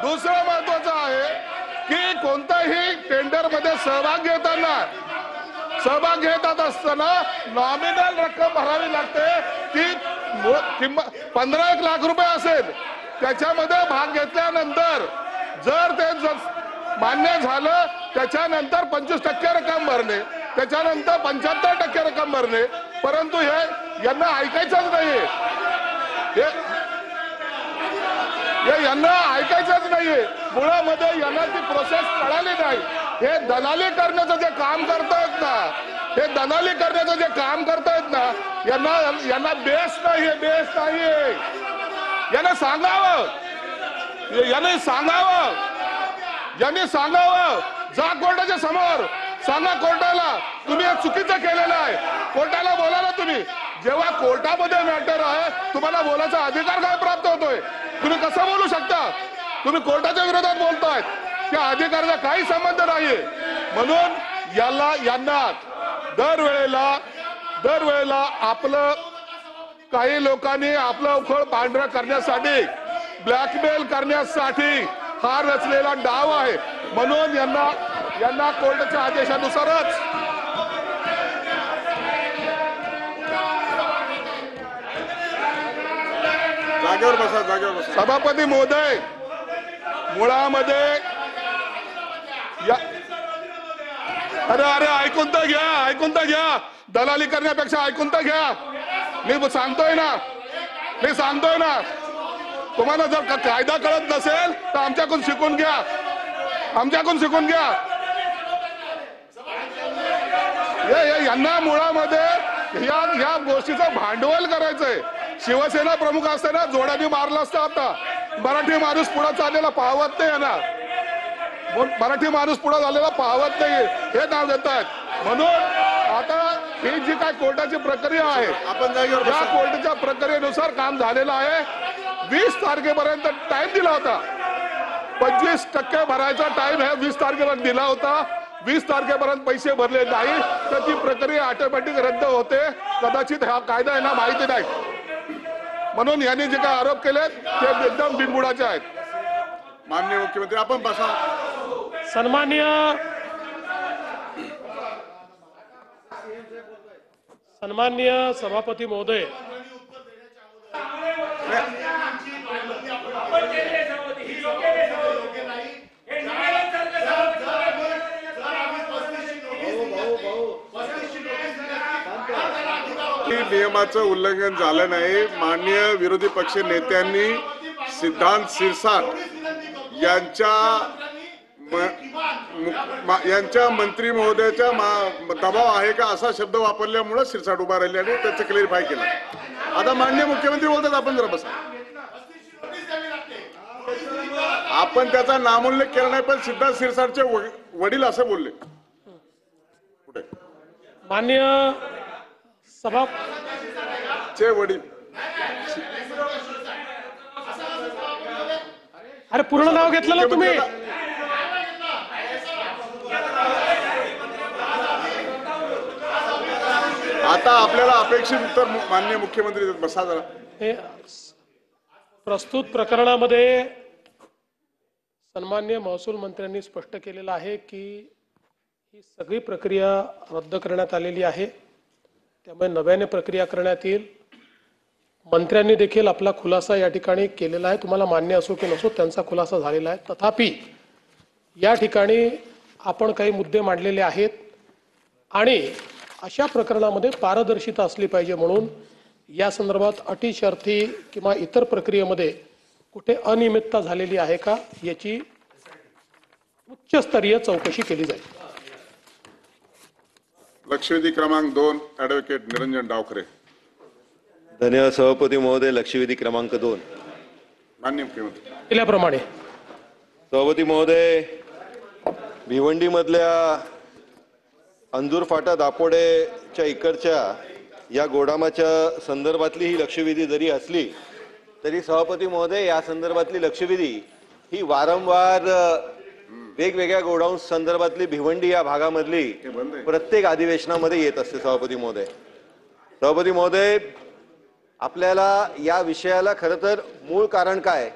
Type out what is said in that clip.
दुसरं महत्वाचं आहे की कोणत्याही टेंडरमध्ये सहभाग घेतात असताना नॉमिनल रक्कम भरावी लागते ती 15 लाख रुपये असेल। त्याच्यामध्ये भाग घेतल्यानंतर जर ते मान्य झालं त्याच्यानंतर 25% रक्कम भरणे, त्याच्यानंतर 75% रक्कम भरणे। परंतु हे यांना ऐकायचंच नाहीये, यांना ऐकायचंच नाहीये। मुळामध्ये यांना ती प्रोसेस कळाली नाही। हे दलाली करण्याचं जे काम करतायत ना, हे दलाली करण्याचं जे काम करतायत ना, यांना बेस नाहीये। यांना सांगावं जा कोर्टाच्या समोर, सांगा कोर्टाला तुम्ही हे चुकीचं केलेलं आहे। कोर्टाला बोला ना तुम्ही। जेव्हा कोर्टामध्ये मॅटर आहे तुम्हाला बोलायचा अधिकार काय प्राप्त होतोय? तुम्ही कसं बोलू शकता? तुम्ही कोर्टाच्या विरोधात बोलतायत, त्या अधिकाराचा काही संबंध नाहीये। म्हणून यांना दरवेळेला आपलं काही लोकांनी आपलं उखळ पांढरं करण्यासाठी, ब्लॅकमेल करण्यासाठी हा रचलेला डाव आहे। म्हणून यांना कोर्टाच्या आदेशानुसारच जागेवर बसा। सभापती महोदय, मुळामध्ये अरे ऐकून तर घ्या। दलाली करण्यापेक्षा ऐकून तर घ्या। मी सांगतोय ना तुम्हाला जर कायदा कळत नसेल तर आमच्याकडून शिकून घ्या। यांना मुळामध्ये या गोष्टीचं भांडवल करायचंय। शिवसेना प्रमुख असताना जोड्याने मारला असता। आता मराठी माणूस पुढे चाललेला पाहवत नाही यांना, मराठी माणूस पुढे झालेला पाहवत नाही हे नाव देतात। म्हणून आता ही जी काय कोर्टाची प्रक्रिया आहे, आपण जागेवर या कोर्टाच्या प्रक्रियेनुसार काम झालेलं आहे। 20 तारखेपर्यंत टाइम दिला होता, 25% भरायचा टाइम है 20 तारखेपर्यंत दिला होता। 20 तारखेपर्यंत पैसे भरले नाही तर ती प्रक्रिया ऑटोमॅटिक रद्द होते। कदाचित हा कायदा यांना माहिती नाही, म्हणून यांनी जे काय आरोप केले ते एकदम बिनबुडाचे आहेत। माननीय मुख्यमंत्री आपण बसा। सन्माननीय सभापती महोदय, नियमाचं उल्लंघन झालं नाही। माननीय विरोधी पक्ष नेत्यांनी सिद्धांत शिरसाट यांच्या मंत्री महोदयाचा दबाव आहे का असा शब्द वापरल्यामुळे शिरसाट उभा राहिले आणि त्याचं क्लिअरिफाय केलं। आता माननीय मुख्यमंत्री बोलतात, आपण जरा बसा। आपण त्याचा नामोल्लेख केला नाही, पण सिद्धांत शिरसाटचे वडील असं बोलले। कुठे माननीय चे वडील? अरे पूर्ण नाव घेतलं ना तुम्ही? आता आपल्याला अपेक्षित उत्तर माननीय मुख्यमंत्री देत। बसा जरा। प्रस्तुत प्रकरणामध्ये सन्माननीय महसूल मंत्र्यांनी स्पष्ट केलेलं आहे की ही सगळी प्रक्रिया रद्द करण्यात आलेली आहे, त्यामुळे नव्याने प्रक्रिया करण्यात येईल। मंत्र्यांनी देखील आपला खुलासा या ठिकाणी केलेला आहे, तुम्हाला मान्य असो की नसो त्यांचा खुलासा झालेला आहे। तथापि या ठिकाणी आपण काही मुद्दे मांडलेले आहेत आणि अशा प्रकरणामध्ये पारदर्शिता असली पाहिजे, म्हणून या संदर्भात अटी शर्ती किंवा इतर प्रक्रियेमध्ये कुठे अनियमितता झालेली आहे का याची उच्चस्तरीय चौकशी केली जाईल। लक्षवेधी क्रमांक 2 ॲडव्होकेट निरंजन डावखरे। धन्यवाद सभापती महोदय। लक्षवेधी क्रमांक 2 माननीय मुख्यमंत्री दिल्याप्रमाणे सभापती महोदय, भिवंडी मधल्या अंजूर फाटा दापोडेच्या इकडच्या या गोडामाच्या संदर्भातली ही लक्षवेधी जरी असली तरी सभापती महोदय या संदर्भातली लक्षवेधी ही वारंवार वेगवेगळ्या गोडाऊन्स संदर्भातली भिवंडी या भागामधली प्रत्येक अधिवेशनामध्ये येत असते। सभापती महोदय, आपल्याला या विषयाला खरं तर मूळ कारण काय